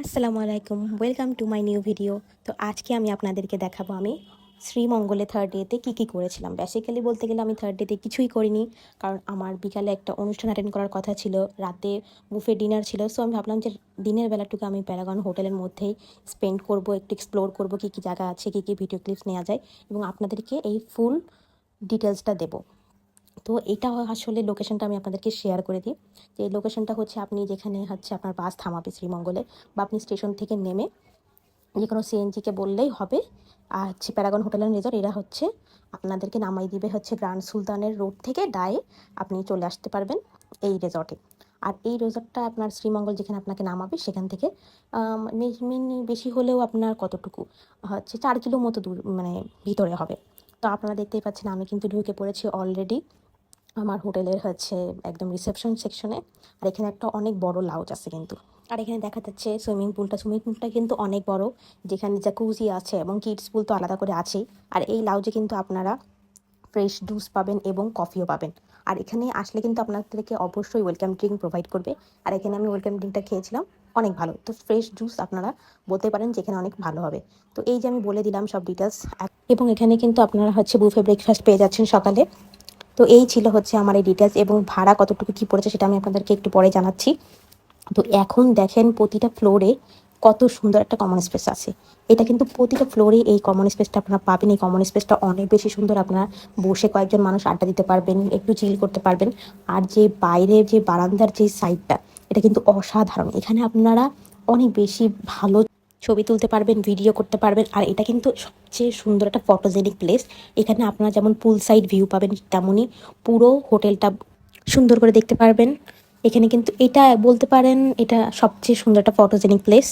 আসসালামু আলাইকুম, welcome to my new video. তো আজকে আমি আপনাদেরকে দেখাবো আমি শ্রীমঙ্গলে থার্ড ডেতে কী করেছিলাম। বেসিক্যালি বলতে গেলে আমি থার্ড ডেতে কিছুই করিনি, কারণ আমার বিকালে একটা অনুষ্ঠান অ্যাটেন্ড করার কথা ছিল, রাতে বুফে ডিনার ছিল। সো আমি ভাবলাম যে দিনের বেলাটুকু আমি প্যারাগন হোটেলের মধ্যেই স্পেন্ড করব, একটু এক্সপ্লোর করব কী কী জায়গা আছে, কী কী ভিডিও ক্লিপস নেওয়া যায়, এবং আপনাদেরকে এই ফুল ডিটেলসটা দেবো। তো এটা আসলে লোকেশনটা আমি আপনাদেরকে শেয়ার করে দিই। যে এই লোকেশনটা হচ্ছে আপনি যেখানে হচ্ছে আপনার বাস থামাবে শ্রীমঙ্গলে, বা আপনি স্টেশন থেকে নেমে যে কোনো সিএনজিকে বললেই হবে। আর হচ্ছে প্যারাগন হোটেল অ্যান্ড রিসর্ট, এরা হচ্ছে আপনাদেরকে নামাই দিবে হচ্ছে গ্র্যান্ড সুলতানের রোড থেকে ডায়ে আপনি চলে আসতে পারবেন এই রিসর্টে। আর এই রিসর্টটা আপনার শ্রীমঙ্গল যেখানে আপনাকে নামাবে সেখান থেকে বেশি হলেও আপনার কতটুকু হচ্ছে 4 কিলো মতো দূর, মানে ভিতরে হবে। তো আপনারা দেখতেই পাচ্ছেন আমি কিন্তু ঢুকে পড়েছি অলরেডি আমার হোটেলের হচ্ছে একদম রিসেপশন সেকশনে। আর এখানে একটা অনেক বড় লাউঞ্জ আছে কিন্তু। আর এখানে দেখা যাচ্ছে সুইমিং পুলটা কিন্তু অনেক বড়, যেখানে জাকুজি আছে এবং কিডস পুল তো আলাদা করে আছেই। আর এই লাউঞ্জে কিন্তু আপনারা ফ্রেশ জুস পাবেন এবং কফিও পাবেন। আর এখানে আসলে কিন্তু আপনাদেরকে অবশ্যই ওয়েলকাম ড্রিঙ্ক প্রোভাইড করবে। আর এখানে আমি ওয়েলকাম ড্রিঙ্কটা খেয়েছিলাম, অনেক ভালো। তো ফ্রেশ জুস আপনারা বলতে পারেন যে এখানে অনেক ভালো হবে। তো এই যে আমি বলে দিলাম সব ডিটেলস। এবং এখানে কিন্তু আপনারা হচ্ছে বুফে ব্রেকফাস্ট পেয়ে যাচ্ছেন সকালে। তো এই ছিল হচ্ছে আমার এই ডিটেলস, এবং ভাড়া কতটুকু কী পড়েছে সেটা আমি আপনাদেরকে একটু পরে জানাচ্ছি। তো এখন দেখেন প্রতিটা ফ্লোরে কত সুন্দর একটা কমন স্পেস আছে। এটা কিন্তু প্রতিটা ফ্লোরে এই কমন স্পেসটা আপনারা পাবেন। এই কমন স্পেসটা অনেক বেশি সুন্দর, আপনারা বসে কয়েকজন মানুষ আড্ডা দিতে পারবেন, একটু চিল করতে পারবেন। আর যে বাইরে যে বারান্দার যে সাইডটা, এটা কিন্তু অসাধারণ। এখানে আপনারা অনেক বেশি ভালো ছবি তুলতে পারবেন, ভিডিও করতে পারবেন। আর এটা কিন্তু সবচেয়ে সুন্দর একটা ফটোজেনিক প্লেস। এখানে আপনারা যেমন পুল সাইড ভিউ পাবেন, তেমনই পুরো হোটেলটা সুন্দর করে দেখতে পারবেন। এখানে কিন্তু এটা বলতে পারেন এটা সবচেয়ে সুন্দর একটা ফটোজেনিক প্লেস।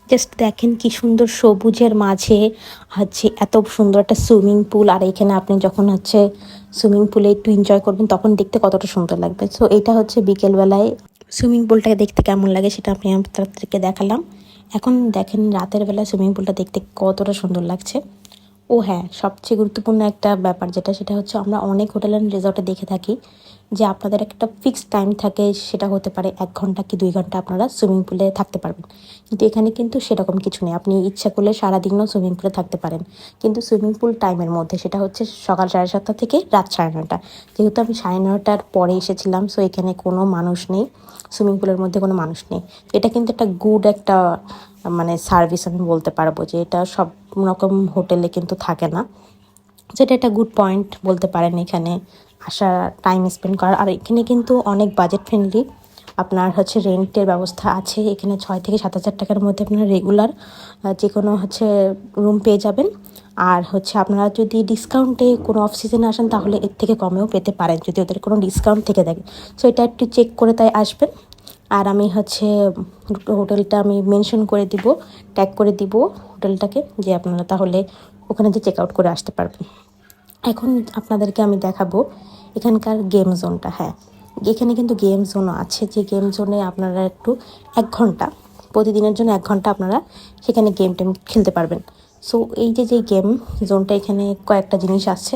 জাস্ট দেখেন কি সুন্দর, সবুজের মাঝে হচ্ছে এত সুন্দর একটা সুইমিং পুল। আর এখানে আপনি যখন হচ্ছে সুইমিং পুলে একটু এনজয় করবেন তখন দেখতে কতটা সুন্দর লাগবে। সো এটা হচ্ছে বিকেলবেলায় সুইমিং পুলটাকে দেখতে কেমন লাগে সেটা আমি আপনাদেরকে দেখালাম। এখন দেখেন রাতের বেলা সুইমিং পুলটা দেখতে কতটা সুন্দর লাগছে। ও হ্যাঁ, সবচেয়ে গুরুত্বপূর্ণ একটা ব্যাপার সেটা হচ্ছে আমরা অনেক হোটেল অ্যান্ড রিসর্টে দেখে থাকি যে আপনাদের একটা ফিক্সড টাইম থাকে, সেটা হতে পারে 1 ঘন্টা কি 2 ঘন্টা আপনারা সুইমিং পুলে থাকতে পারবেন। কিন্তু এখানে কিন্তু সেরকম কিছু নেই, আপনি ইচ্ছা করলে সারাদিনও সুইমিং পুলে থাকতে পারেন। কিন্তু সুইমিং পুল টাইমের মধ্যে, সেটা হচ্ছে সকাল 7:30 থেকে রাত 9:30। যেহেতু আমি 9:30টার পরে এসেছিলাম, সো এখানে কোনো মানুষ নেই, সুইমিং পুলের মধ্যে কোনো মানুষ নেই। এটা কিন্তু একটা গুড একটা মানে সার্ভিস আমি বলতে পারবো, যে এটা সব রকম হোটেলে কিন্তু থাকে না। যেটা একটা গুড পয়েন্ট বলতে পারেন এখানে আসা, টাইম স্পেন্ড করার। আর এখানে কিন্তু অনেক বাজেট ফ্রেন্ডলি, আপনার হচ্ছে রেন্টের ব্যবস্থা আছে। এখানে 6 থেকে 7 হাজার টাকার মধ্যে আপনারা রেগুলার যে কোনো হচ্ছে রুম পেয়ে যাবেন। আর হচ্ছে আপনারা যদি ডিসকাউন্টে কোনো অফ সিজনে আসেন তাহলে এর থেকে কমেও পেতে পারেন, যদি ওদের কোনো ডিসকাউন্ট থেকে থাকে। সো এটা একটু চেক করে তাই আসবেন। আর আমি হচ্ছে হোটেলটা আমি মেনশন করে দিব, ট্যাগ করে দিব হোটেলটাকে, যে আপনারা তাহলে ওখানে যে চেক আউট করে আসতে পারবেন। এখন আপনাদেরকে আমি দেখাবো এখানকার গেম জোনটা। হ্যাঁ, এখানে কিন্তু গেম জোনও আছে, যে গেম জোনে আপনারা একটু 1 ঘন্টা, প্রতিদিনের জন্য 1 ঘন্টা আপনারা সেখানে গেম টেম খেলতে পারবেন। সো এই যে গেম জোনটা, এখানে কয়েকটা জিনিস আছে।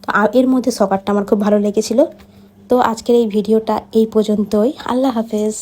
তো এর মধ্যে সকারটা আমার খুব ভালো লেগেছিল। তো আজকের এই ভিডিওটা এই পর্যন্তই। আল্লাহ হাফেজ।